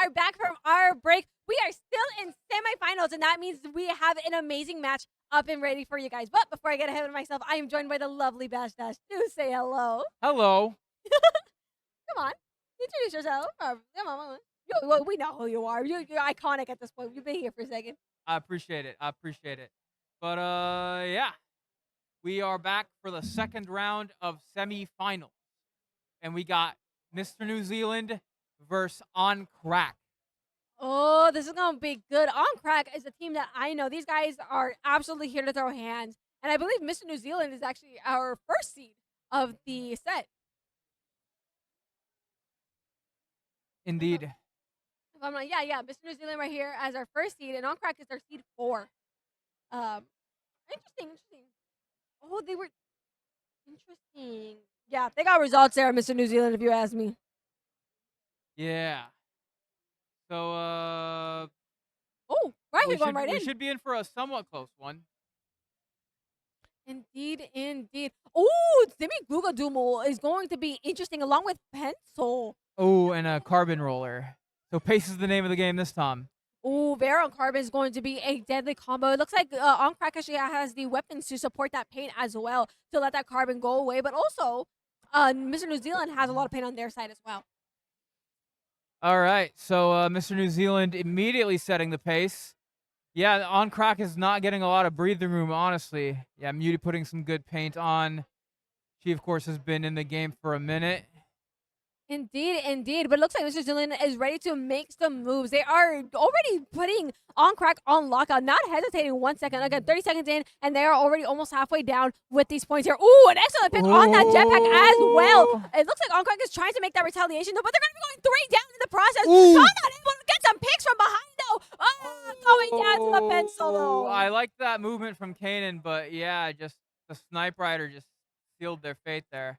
are back from our break. We are still in semifinals, and that means we have an amazing match up and ready for you guys. But before I get ahead of myself, I am joined by the lovely Bash Dash. Do say hello. Hello. Come on, introduce yourself. Come on. Well, we know who you are. You're iconic at this point. You've been here for a second. I appreciate it. I appreciate it. But yeah, we are back for the second round of semifinals, and we got Mr. New Zealand versus On Krak. Oh, this is gonna be good. On Crack is a team that I know. These guys are absolutely here to throw hands, and I believe Mr. New Zealand is actually our first seed of the set. Indeed. If I'm like, yeah, Mr. New Zealand right here as our first seed, and On Crack is our seed 4. Um, interesting. Oh, they were interesting. Yeah, they got results there, Mr. New Zealand. If you ask me. Yeah. So Oh, right, you're going right we in. should be in for a somewhat close one. Indeed. Oh, Demi Gugadumo is going to be interesting along with Pencil. Oh, and a carbon roller. So pace is the name of the game this time. Oh, Bear on Carbon is going to be a deadly combo. It looks like On Crack actually has the weapons to support that paint as well to let that carbon go away. But also, Mr. New Zealand has a lot of paint on their side as well. All right. So Mr. New Zealand immediately setting the pace. Yeah, On Crack is not getting a lot of breathing room, honestly. Yeah, Muty putting some good paint on. She, of course, has been in the game for a minute. Indeed. But it looks like Mr. Zealand is ready to make some moves. They are already putting On Crack on lockout, not hesitating 1 second. Again, 30 seconds in, and they are already almost halfway down with these points here. Ooh, an excellent pick on that jetpack as well. It looks like On Crack is trying to make that retaliation, though, but they're going to be going 3 down in the process. Not able to get some picks from behind, though. Going down to the pencil, though. I like that movement from Kanan, but yeah, just the Snipe Rider just sealed their fate there.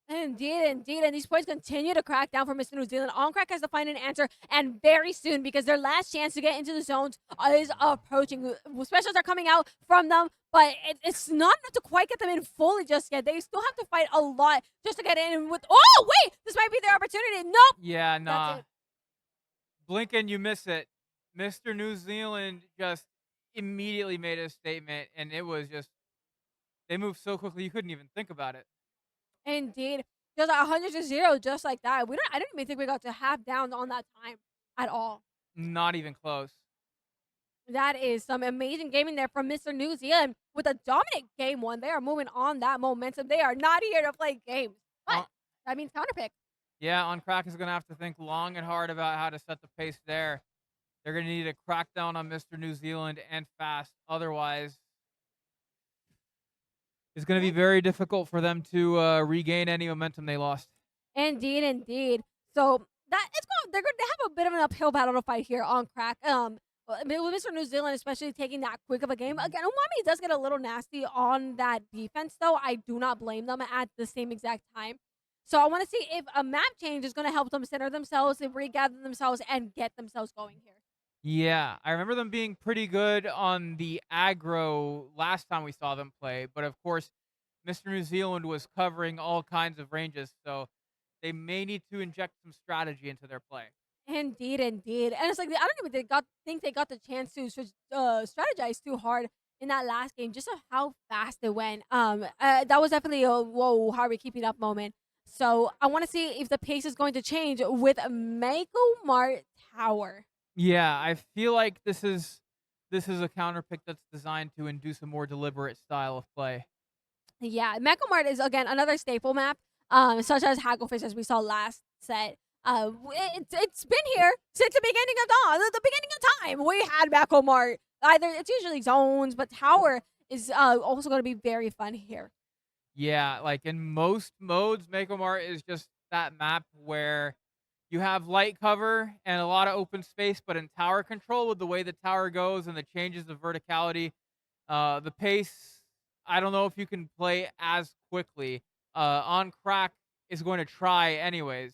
Indeed. And these points continue to crack down for Mr. New Zealand. On Crack has to find an answer, and very soon, because their last chance to get into the zones is approaching. Specials are coming out from them, but it's not enough to quite get them in fully just yet. They still have to fight a lot just to get in with. Oh, wait! This might be their opportunity. Nope. Yeah, nah. Blink and you miss it. Mr. New Zealand just immediately made a statement, and it was just. They moved so quickly you couldn't even think about it. Indeed. Just 100-0, just like that. I didn't even think we got to half down on that time at all. Not even close. That is some amazing gaming there from Mr. New Zealand with a dominant game one. They are moving on that momentum. They are not here to play games. But that means counterpick. Yeah, On Crack is going to have to think long and hard about how to set the pace there. They're going to need to crack down on Mr. New Zealand and fast. Otherwise, it's going to be very difficult for them to regain any momentum they lost. Indeed. So they're going to have a bit of an uphill battle to fight here On Crack. With Mr. New Zealand, especially taking that quick of a game. Again, Umami does get a little nasty on that defense, though. I do not blame them at the same exact time. So I want to see if a map change is going to help them center themselves, and regather themselves, and get themselves going here. Yeah, I remember them being pretty good on the aggro last time we saw them play, but of course, Mr. New Zealand was covering all kinds of ranges, so they may need to inject some strategy into their play. Indeed. And it's like, I don't even think they got the chance to strategize too hard in that last game, just of how fast it went. That was definitely a whoa, how are we keeping up moment. So I want to see if the pace is going to change with Mako Mart Tower. Yeah, I feel like this is a counter pick that's designed to induce a more deliberate style of play. Yeah, Mako Mart is again another staple map, such as Hagglefish as we saw last set. It's been here since the beginning of the beginning of time. We had Mako Mart. Either it's usually zones, but Tower is also going to be very fun here. Yeah, like in most modes, Mako Mart is just that map where you have light cover and a lot of open space, but in tower control, with the way the tower goes and the changes of verticality, the pace, I don't know if you can play as quickly. On Crack is going to try anyways,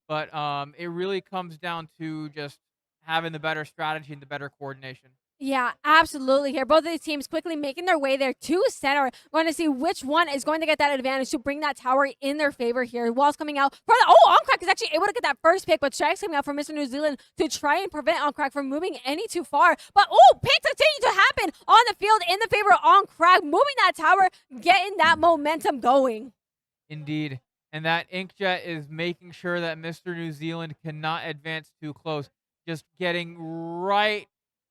but it really comes down to just having the better strategy and the better coordination. Yeah, absolutely. Here, both of these teams quickly making their way there to center. We're going to see which one is going to get that advantage to bring that tower in their favor here. Walls coming out. Oncrack is actually able to get that first pick, but Strikes coming out from Mr. New Zealand to try and prevent Oncrack from moving any too far. But picks continue to happen on the field in the favor of Oncrack, moving that tower, getting that momentum going. Indeed. And that Inkjet is making sure that Mr. New Zealand cannot advance too close. Just getting right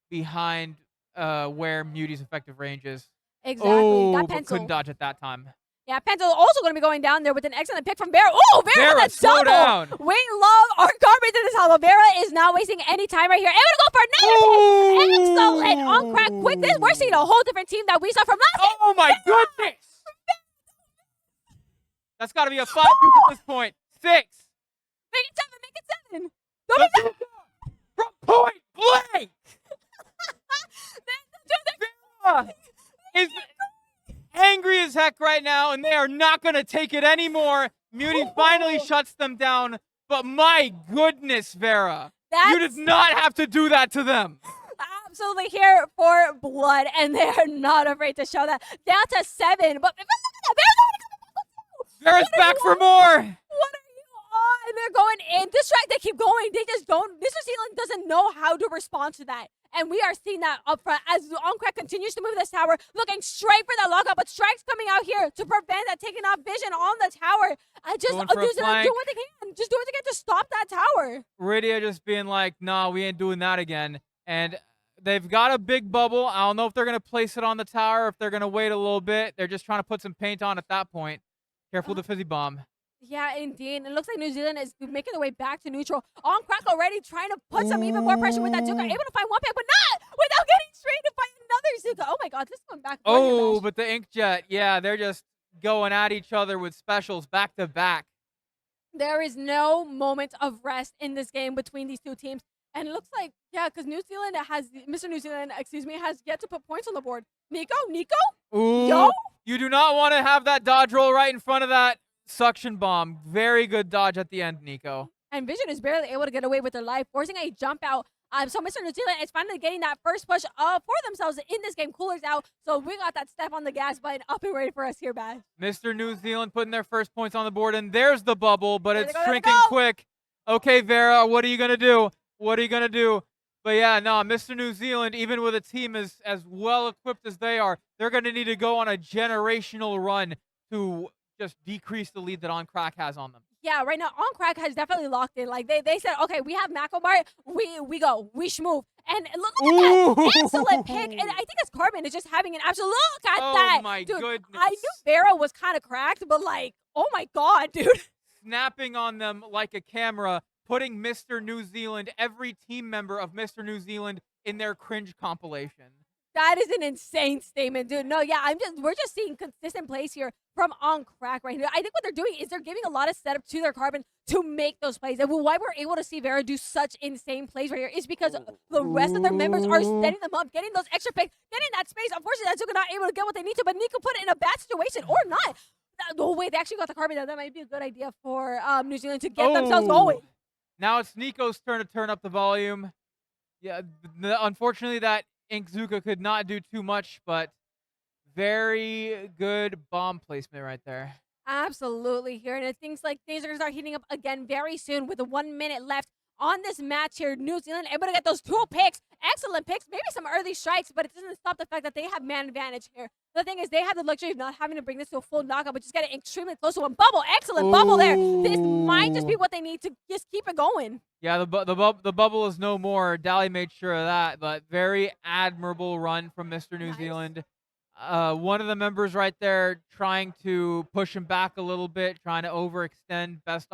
behind where Muti's effective range is. Exactly. Oh, That but pencil. couldn't dodge at that time. Yeah, Pencil also going to be going down there with an excellent pick from Vera. Oh, Vera with a slow double. down. We love our garbage in this hollow. Vera is not wasting any time right here. Able to go for another pick. Excellent on Crack. With this, we're seeing a whole different team that we saw from last game. Oh my goodness! That's got to be a 5 at this point. 6. Make it 7. Make it 7. Don't be From point blank. Vera is angry as heck right now, and they are not going to take it anymore. Muti finally shuts them down, but my goodness, Vera, you did not have to do that to them. Absolutely here for blood, and they are not afraid to show that. Down to 7, but look at that. Vera's back for more. What are you on? They're going in. This track, they keep going. They just don't. Mr. Zealand doesn't know how to respond to that. And we are seeing that up front as Oncrack continues to move this tower, looking straight for that lockout, but Strike's coming out here to prevent that taking off vision on the tower. Just do what they can. Just do what they can to stop that tower. Rydia just being like, nah, we ain't doing that again. And they've got a big bubble. I don't know if they're going to place it on the tower, if they're going to wait a little bit. They're just trying to put some paint on at that point. Careful of the fizzy bomb. Yeah, indeed. It looks like New Zealand is making their way back to neutral. On Crack already trying to put some even more pressure with that Zuka. Able to find one pick, but not without getting straight to find another Zuka. Oh my god, this one back. Oh, but the Inkjet, yeah, they're just going at each other with specials back to back. There is no moment of rest in this game between these two teams. And it looks like, yeah, because Mr. New Zealand, has yet to put points on the board. Nico? Ooh, Yo? You do not want to have that dodge roll right in front of that suction bomb. Very good dodge at the end, Nico. And Vision is barely able to get away with their life, forcing a jump out. So Mr. New Zealand is finally getting that first push for themselves in this game. Cooler's out, so we got that step on the gas button up and ready for us here, Bash. Mr. New Zealand putting their first points on the board, and there's the bubble, but it's shrinking go. quick. Okay, Vera, what are you going to do? What are you going to do? But yeah, no, Mr. New Zealand, even with a team as well equipped as they are, they're going to need to go on a generational run to just decrease the lead that On Crack has on them. Yeah, right now On Crack has definitely locked in. Like they said, okay, we have Macomar, we go, we schmove. And look at that excellent pick. And I think it's Carbon is just having an absolute look at that. Oh my dude, goodness. I knew Vera was kind of cracked, but like, oh my god, dude. Snapping on them like a camera, putting Mr. New Zealand, every team member of Mr. New Zealand in their cringe compilation. That is an insane statement, dude. No, yeah, we're just seeing consistent plays here from On Crack right here. I think what they're doing is they're giving a lot of setup to their Carbon to make those plays. And why we're able to see Vera do such insane plays right here is because the rest of their members are setting them up, getting those extra picks, getting that space. Unfortunately, that's not able to get what they need to, but Nico put it in a bad situation or not. Oh, wait, they actually got the Carbon. That might be a good idea for New Zealand to get themselves going. Now it's Nico's turn to turn up the volume. Yeah, unfortunately, that Inkzuka could not do too much, but very good bomb placement right there. Absolutely here. And things are going to start heating up again very soon with 1 minute left on this match here. New Zealand able to get those 2 picks. Excellent picks. Maybe some early strikes, but it doesn't stop the fact that they have man advantage here. The thing is, they have the luxury of not having to bring this to a full knockout, but just getting extremely close to one. Bubble. Excellent bubble there. This might just be what they need to just keep it going. Yeah, the bubble is no more. Dally made sure of that, but very admirable run from Mr. New Zealand. One of the members right there trying to push him back a little bit, trying to overextend. Best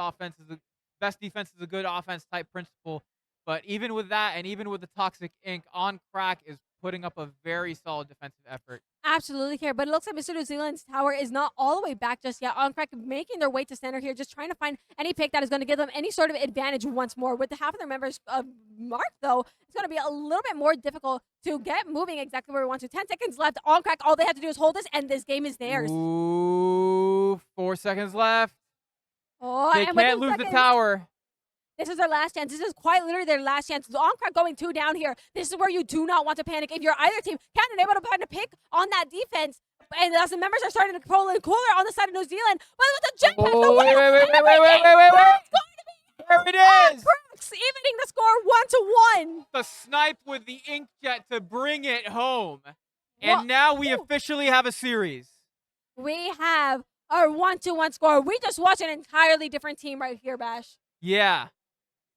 defense is a good offense type principle. But even with that, and even with the toxic ink, On Crack is putting up a very solid defensive effort. Absolutely here, but it looks like Mr. New Zealand's tower is not all the way back just yet. On Crack making their way to center here, just trying to find any pick that is going to give them any sort of advantage once more. With half of their members marked, though, it's going to be a little bit more difficult to get moving exactly where we want to. 10 seconds left. On Crack, all they have to do is hold this, and this game is theirs. Ooh, 4 seconds left. Oh, they can't lose the tower. This is their last chance. This is quite literally their last chance. The on-crack going 2 down here. This is where you do not want to panic. If you're either team, Canada able to find a pick on that defense. And as the members are starting to pull in cooler on the side of New Zealand. But with the jetpack, Oh, wait. There it is. Kraks evening the score 1-1. The snipe with the inkjet to bring it home. And now we officially have a series. We have our 1-1 score. We just watched an entirely different team right here, Bash. Yeah.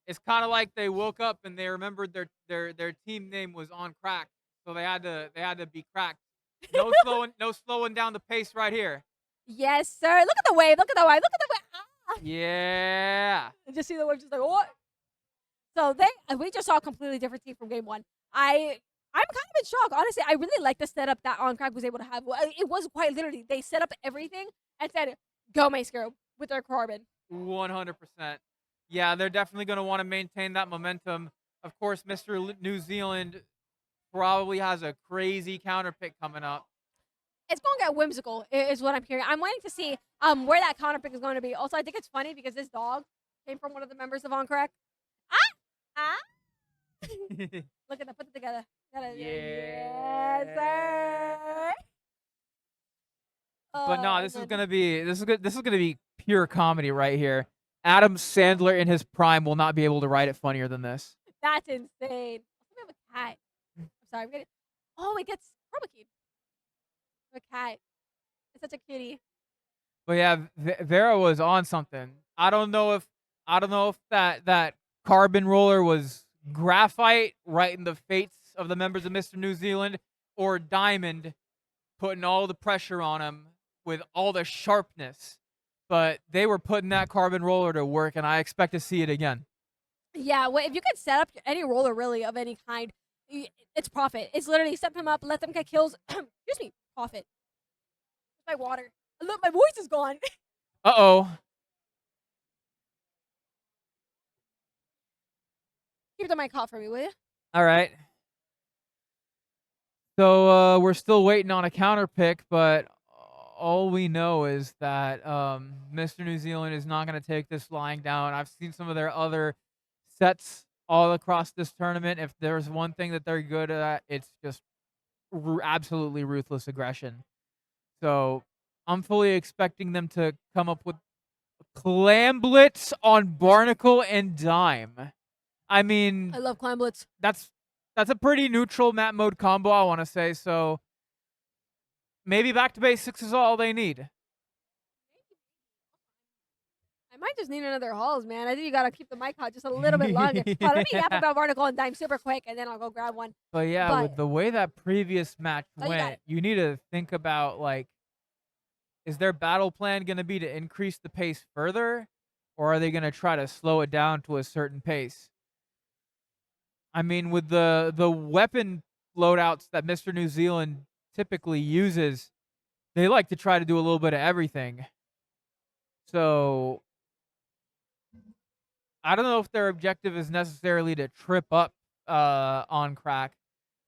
It's kind of like they woke up and they remembered their team name was on Krak. So they had to be cracked. No slowing down the pace right here. Yes, sir. Look at the wave. Look at the wave. Look at the wave. Ah. Yeah. Just see the wave just like, what? So we just saw a completely different team from game 1. I'm kind of in shock. Honestly, I really like the setup that On Crack was able to have. It was quite literally, they set up everything and said, go Mace Girl with their carbon. 100%. Yeah, they're definitely going to want to maintain that momentum. Of course, Mr. New Zealand probably has a crazy counter pick coming up. It's going to get whimsical, is what I'm hearing. I'm waiting to see where that counter pick is going to be. Also, I think it's funny because this dog came from one of the members of On Crack. Look at that. Put it together. Yes, sir. But no, this is gonna be pure comedy right here. Adam Sandler in his prime will not be able to write it funnier than this. That's insane. We have a cat. I'm sorry. It gets chroma keyed. A cat. It's such a cutie. But yeah, Vera was on something. I don't know if that carbon roller was graphite right in the fates of the members of Mr. New Zealand, or diamond putting all the pressure on him with all the sharpness. But they were putting that carbon roller to work, and I expect to see it again. Yeah, well, if you could set up any roller really of any kind, it's profit. It's literally set them up, let them get kills. Excuse me, profit. My water. Look, my voice is gone. Uh-oh. Keep the mic hot for me, will you? All right. So we're still waiting on a counter pick, but all we know is that Mr. New Zealand is not going to take this lying down. I've seen some of their other sets all across this tournament. If there's one thing that they're good at, it's just absolutely ruthless aggression. So I'm fully expecting them to come up with Clam Blitz on Barnacle and Dime. I mean, I love Clam Blitz. That's a pretty neutral map mode combo, I want to say. So maybe back to basics is all they need. I might just need another halls, man. I think you gotta keep the mic hot just a little bit longer. Let me yap about Barnacle and Dime super quick, and then I'll go grab one. But yeah, with the way that previous match went, you need to think about, like, is their battle plan going to be to increase the pace further, or are they going to try to slow it down to a certain pace? I mean, with the weapon loadouts that Mr. New Zealand typically uses, they like to try to do a little bit of everything. So I don't know if their objective is necessarily to trip up on Krak,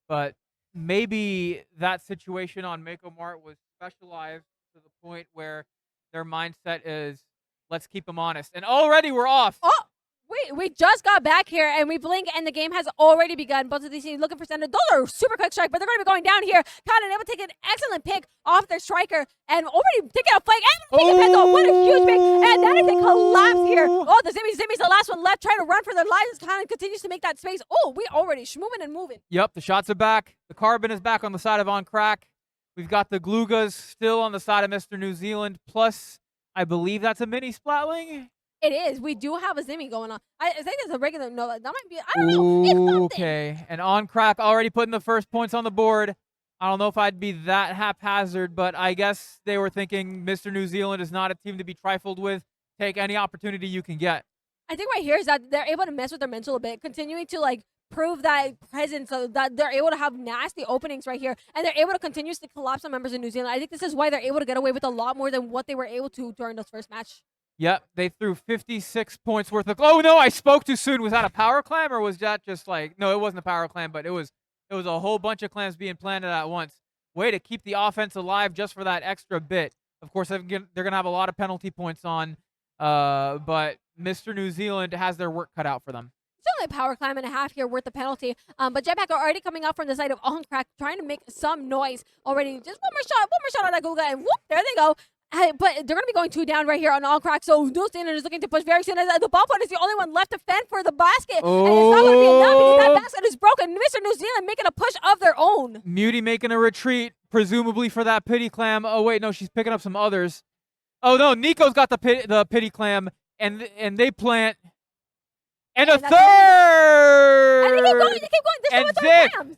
but maybe that situation on Mako Mart was specialized to the point where their mindset is, let's keep them honest. And already we're off. Oh, we just got back here and we blink and the game has already begun. Both of these teams looking for center. Those are super quick strike, but they're going to be going down here. Canada able to take an excellent pick off their striker and already taking a flank and taking a pick off. What a huge pick. And that is a collapse here. Oh, the Zimmy's the last one left, trying to run for their lives. Canada continues to make that space. Oh, we already moving and moving. Yep, the shots are back. The carbon is back on the side of On Krak. We've got the Glugas still on the side of Mr. New Zealand. Plus, I believe that's a mini Splatling. It is. We do have a Zimmy going on. I think it's a regular. No, that might be. I don't know. It's something. Okay. And On Krak already putting the first points on the board. I don't know if I'd be that haphazard, but I guess they were thinking Mr. New Zealand is not a team to be trifled with. Take any opportunity you can get. I think right here is that they're able to mess with their mental a bit, continuing to like prove that presence, so that they're able to have nasty openings right here, and they're able to continuously collapse on members in New Zealand. I think this is why they're able to get away with a lot more than what they were able to during those first match. Yep, they threw 56 points worth of. Oh no, I spoke too soon. Was that a power clam or was that just like? No, it wasn't a power clam, but it was a whole bunch of clams being planted at once. Way to keep the offense alive just for that extra bit. Of course, they're gonna have a lot of penalty points on, but Mr. New Zealand has their work cut out for them. It's only a power climb and a half here worth the penalty. But Jetpack are already coming out from the side of On Krak, trying to make some noise already. Just one more shot on that Guga, and whoop, there they go. But they're going to be going 2 down right here on On Krak. So New Zealand is looking to push very soon. As the ball point is the only one left to fend for the basket. And it's not going to be enough because that basket is broken. Mr. New Zealand making a push of their own. Muty making a retreat, presumably for that pity clam. Oh, wait, no, she's picking up some others. Oh, no, Nico's got the pity clam, and they plant. And a third! And they keep going, they keep going. This and one with Zick, clams.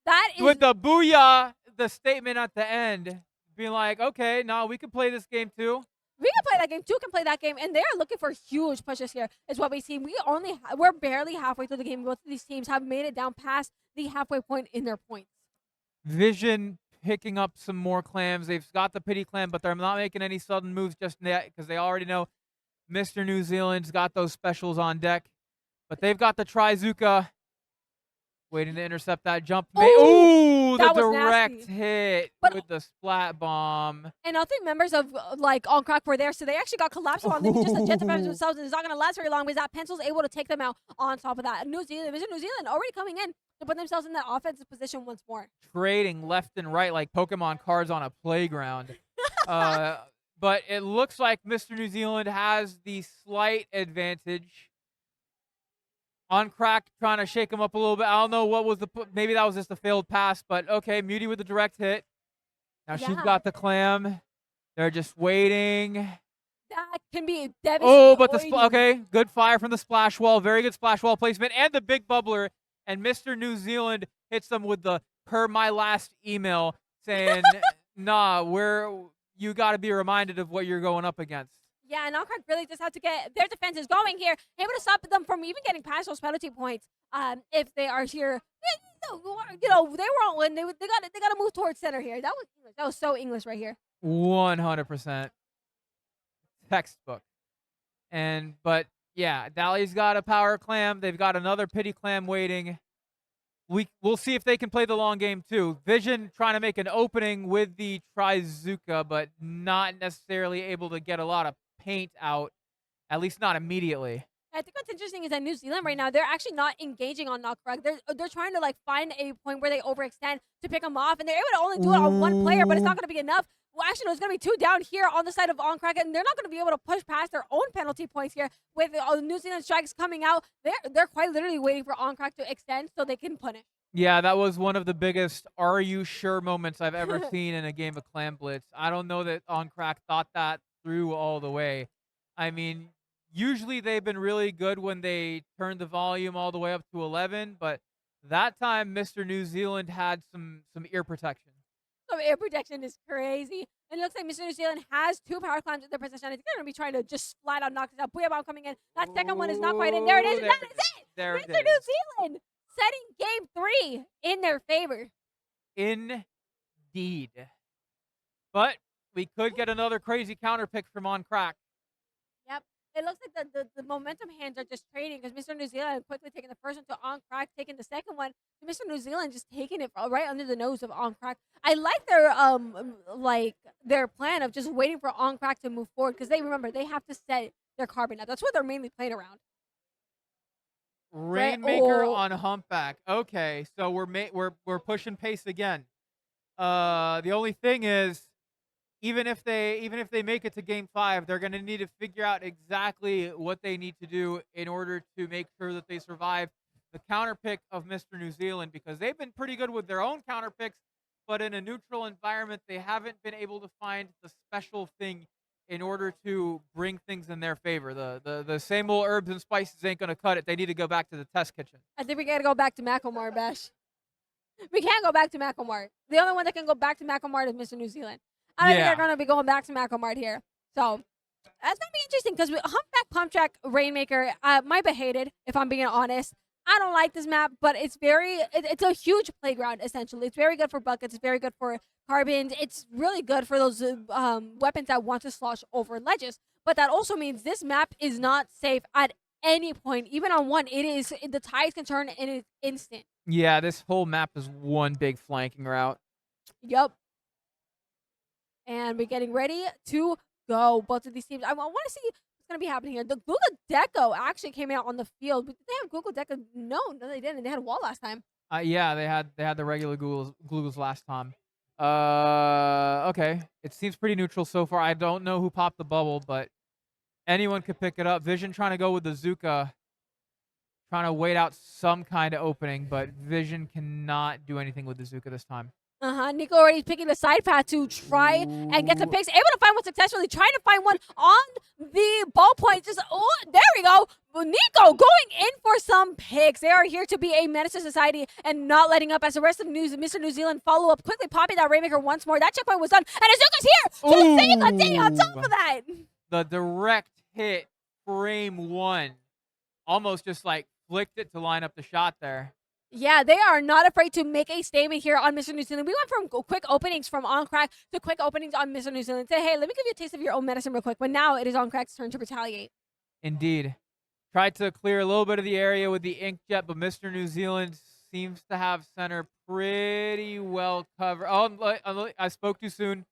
That is... with the booyah, the statement at the end, being like, okay, no, we can play this game too. We can play that game. 2 can play that game, and they are looking for huge pushes here. Is what we see. We're barely halfway through the game. Both of these teams have made it down past the halfway point in their points. Vision picking up some more clams. They've got the pity clam, but they're not making any sudden moves just yet because they already know Mr. New Zealand's got those specials on deck. But they've got the Trizuka waiting to intercept that jump. Ooh, the direct hit with the splat bomb. And I think members of On Krak were there, so they actually got collapsed on them. Just the Jet defenders themselves, and it's not going to last very long because that pencil's able to take them out on top of that. New Zealand already coming in to put themselves in that offensive position once more. Trading left and right like Pokemon cards on a playground. But it looks like Mr. New Zealand has the slight advantage. On Krak, trying to shake him up a little bit. I don't know what was maybe that was just a failed pass, but okay, Muty with the direct hit. Now she's got the clam. They're just waiting. That can be devastating. Oh, but okay, good fire from the splash wall. Very good splash wall placement and the big bubbler. And Mr. New Zealand hits them with the per my last email saying, nah, you got to be reminded of what you're going up against. Yeah, and On Krak really just have to get their defenses going here, able to stop them from even getting past those penalty points. If they are here, they were on. They got to move towards center here. That was so English right here. 100% textbook. But yeah, Dali's got a power clam. They've got another pity clam waiting. We'll see if they can play the long game too. Vision trying to make an opening with the Trizuka, but not necessarily able to get a lot of paint out, at least not immediately. I think what's interesting is that New Zealand right now, they're actually not engaging on knockback. They're trying to find a point where they overextend to pick them off, and they're able to only do it on one player, but it's not going to be enough. Well, actually, there's going to be 2 down here on the side of On Krak, and they're not going to be able to push past their own penalty points here with New Zealand strikes coming out. They're quite literally waiting for On Krak to extend so they can punish. Yeah, that was one of the biggest "are you sure" moments I've ever seen in a game of Clam Blitz. I don't know that On Krak thought that through all the way. I mean, usually they've been really good when they turn the volume all the way up to 11, but that time Mr. New Zealand had some ear protection. Some ear protection is crazy. And it looks like Mr. New Zealand has 2 power climbs in their possession. They're going to be trying to just flat out knock this out. Booyah Bomb coming in. That second one is not quite in. There it is. And that is it. Mr. New Zealand setting game 3 in their favor. Indeed. But we could get another crazy counter pick from On Krak. Yep. It looks like the momentum hands are just trading because Mr. New Zealand quickly taking the first one to On Krak, taking the second one to Mr. New Zealand, just taking it right under the nose of On Krak. I like their plan of just waiting for On Krak to move forward because they have to set their carbon up. That's what they're mainly playing around. Rainmaker on Humpback. Okay, so we're pushing pace again. The only thing is, even if they make it to game 5, they're going to need to figure out exactly what they need to do in order to make sure that they survive the counter pick of Mr. New Zealand, because they've been pretty good with their own counter picks, but in a neutral environment, they haven't been able to find the special thing in order to bring things in their favor. The same old herbs and spices ain't going to cut it. They need to go back to the test kitchen. I think we got to go back to Macklemore, Bash. We can't go back to Macklemore. The only one that can go back to Macklemore is Mr. New Zealand. I don't think they're going to be going back to Macklemore here. So that's going to be interesting because Humpback, Pump Track, Rainmaker might be hated, if I'm being honest. I don't like this map, but it's a huge playground, essentially. It's very good for buckets. It's very good for carbons. It's really good for those weapons that want to slosh over ledges. But that also means this map is not safe at any point. Even on 1, the tides can turn in an instant. Yeah, this whole map is one big flanking route. Yup. And we're getting ready to go. Both of these teams. I want to see gonna be happening here? The Google Deco actually came out on the field. But did they have Google Deco? No, they didn't. They had Wall last time. Yeah, they had the regular Googles last time. Okay. It seems pretty neutral so far. I don't know who popped the bubble, but anyone could pick it up. Vision trying to go with the Zuka, trying to wait out some kind of opening, but Vision cannot do anything with the Zuka this time. Nico already picking the side path to try and get some Ooh. picks. Able to find one successfully. Trying to find one on the ballpoint. Just, oh, there we go. Nico going in for some picks. They are here to be a menace to society and not letting up as the rest of Mr. New Zealand follow up. Quickly popping that Rainmaker once more. That checkpoint was done. And Azuka's here to save the day on top of that. The direct hit, frame one. Almost just like flicked it to line up the shot there. Yeah, they are not afraid to make a statement here on Mr. New Zealand. We went from quick openings from On Krak to quick openings on Mr. New Zealand. Say, hey, let me give you a taste of your own medicine real quick. But now it is On Krak's turn to retaliate. Indeed. Tried to clear a little bit of the area with the inkjet, but Mr. New Zealand seems to have center pretty well covered. Oh, I spoke too soon.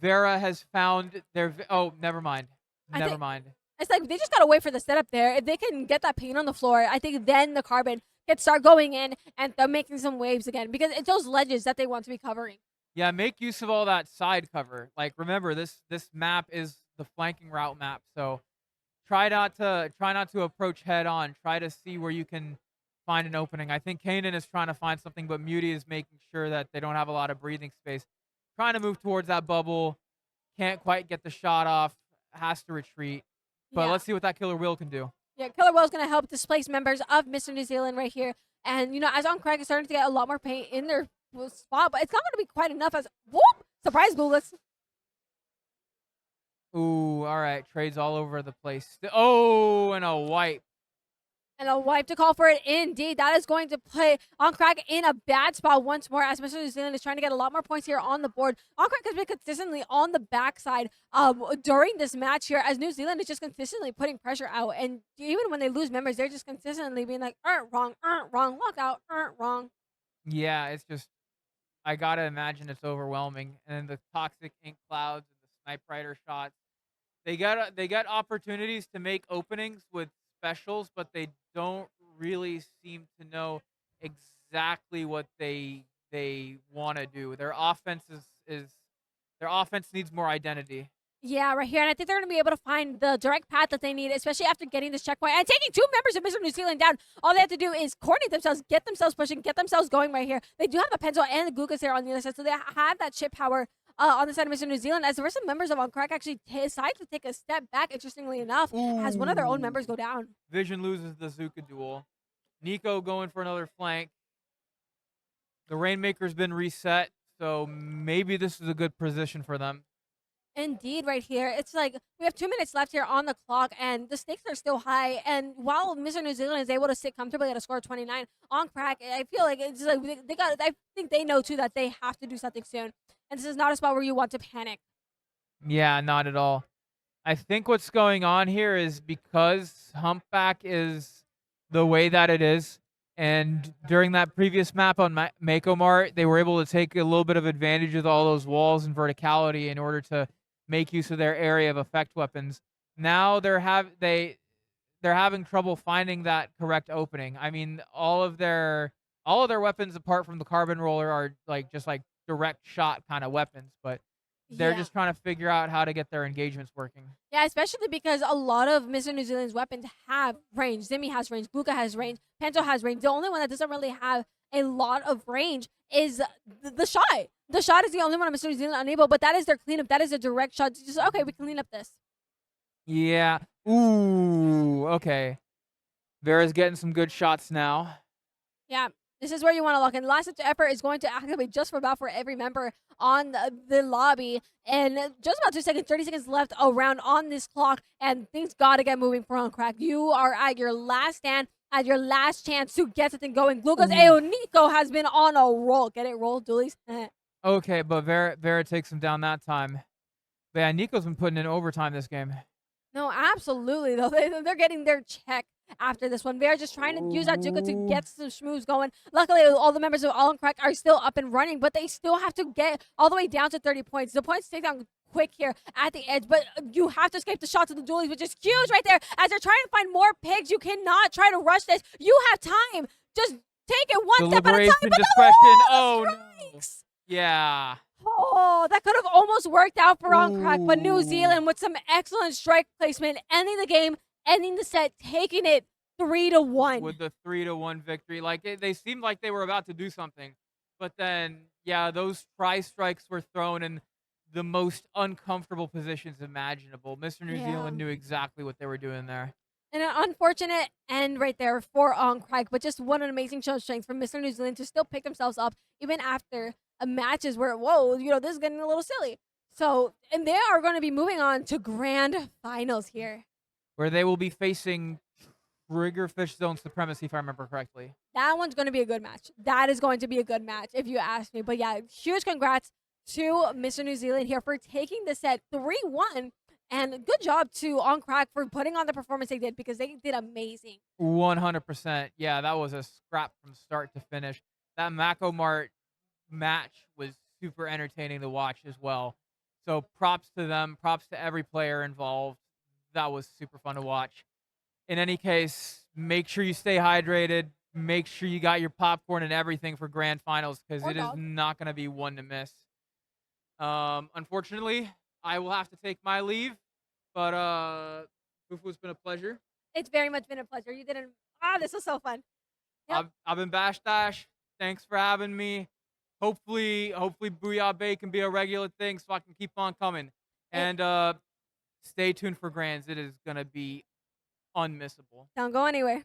Vera has found their... Oh, never mind. Never mind. It's like they just got to wait for the setup there. If they can get that paint on the floor, I think then the Carbon can start going in and they're making some waves again because it's those ledges that they want to be covering. Yeah, make use of all that side cover. Like, remember, this map is the flanking route map, so try not to approach head on. Try to see where you can find an opening. I think Kanan is trying to find something, but Muty is making sure that they don't have a lot of breathing space. Trying to move towards that bubble. Can't quite get the shot off. Has to retreat. But let's see what that Killer Will can do. Yeah, Killer Will is going to help displace members of Mr. New Zealand right here. And, as On Krak is starting to get a lot more paint in their spot, but it's not going to be quite enough as, whoop, surprise Blueless. Ooh, all right. Trades all over the place. Oh, and a wipe. And a wipe to call for it indeed. That is going to put On Krak in a bad spot once more as Mr. New Zealand is trying to get a lot more points here on the board. On Krak has been consistently on the backside during this match here as New Zealand is just consistently putting pressure out. And even when they lose members, they're just consistently being like, wrong, lockout, wrong. Yeah, it's just, I got to imagine it's overwhelming. And then the toxic ink clouds and the sniper shots. They got opportunities to make openings with specials, but they don't really seem to know exactly what they want to do. Their offense their offense needs more identity. Yeah, right here. And I think they're going to be able to find the direct path that they need, especially after getting this checkpoint and taking two members of Mr. New Zealand down. All they have to do is coordinate themselves, get themselves pushing, get themselves going right here. They do have the pencil and the Gugas here on the other side, so they have that chip power on the side of Mr. New Zealand as the rest of members of On Krak actually decide to take a step back, interestingly enough, as one of their own members go down. Vision loses the Zuka duel. Nico going for another flank. The Rainmaker's been reset, so maybe this is a good position for them. Indeed, right here. It's like we have 2 minutes left here on the clock, and the stakes are still high. And while Mr. New Zealand is able to sit comfortably at a score of 29 on Krak, I feel like it's like they got. I think they know too that they have to do something soon, and this is not a spot where you want to panic. Yeah, not at all. I think what's going on here is because Humpback is the way that it is, and during that previous map on Mako Mart, they were able to take a little bit of advantage of all those walls and verticality in order to make use of their area of effect weapons. Now they're having trouble finding that correct opening. I mean, all of their weapons apart from the carbon roller are just direct shot kind of weapons, but they're just trying to figure out how to get their engagements working. Yeah, especially because a lot of Mr. New Zealand's weapons have range. Zimmy has range. Gluka has range. Pento has range. The only one that doesn't really have a lot of range is the shot. The shot is the only one on Mr. New Zealand unable, but that is their cleanup. That is a direct shot. Just, okay, we clean up this. Yeah. Ooh, okay. Vera's getting some good shots now. Yeah. This is where you want to lock in. Last ditch effort is going to activate just for about for every member on the lobby. And just about 2 seconds, 30 seconds left around on this clock. And things got to get moving for On Krak. You are at your last stand, at your last chance to get something going. Lucas Nico has been on a roll. Get it? Roll, Doolies. Okay, but Vera takes him down that time. But yeah, Nico's been putting in overtime this game. No, absolutely, though. They're getting their check after this one. They're just trying to use that Juka to get some schmooze going. Luckily, all the members of On Krak are still up and running, but they still have to get all the way down to 30 points. The points take down quick here at the edge, but you have to escape the shots of the dualies, which is huge right there. As they're trying to find more pigs, you cannot try to rush this. You have time. Just take it one step at a time. Deliberation, But discretion. the Oh strikes! no. Yeah. Oh, that could have almost worked out for Krak, but New Ooh. Zealand with some excellent strike placement, ending the game, ending the set, taking it 3-1. With the 3-1 victory. Like they seemed like they were about to do something. But then, yeah, those tri-strikes were thrown in the most uncomfortable positions imaginable. Mr. New Zealand knew exactly what they were doing there. And an unfortunate end right there for Krak, but just what an amazing show of strength from Mr. New Zealand to still pick themselves up even after matches where, whoa, this is getting a little silly. So, and they are going to be moving on to grand finals here. Where they will be facing Triggerfish Zone Supremacy, if I remember correctly. That one's going to be a good match. That is going to be a good match, if you ask me. But yeah, huge congrats to Mr. New Zealand here for taking the set 3-1. And good job to Krak for putting on the performance they did, because they did amazing. 100%. Yeah, that was a scrap from start to finish. That Mako Mart match was super entertaining to watch as well. So props to them. Props to every player involved. That was super fun to watch. In any case, make sure you stay hydrated. Make sure you got your popcorn and everything for grand finals, because it is not going to be one to miss. Unfortunately, I will have to take my leave, but Fufu, it's been a pleasure. It's very much been a pleasure. You didn't. This was so fun. Yep. I've been Bash Dash. Thanks for having me. Hopefully Booyah Bay can be a regular thing so I can keep on coming. And stay tuned for grands. It is gonna be unmissable. Don't go anywhere.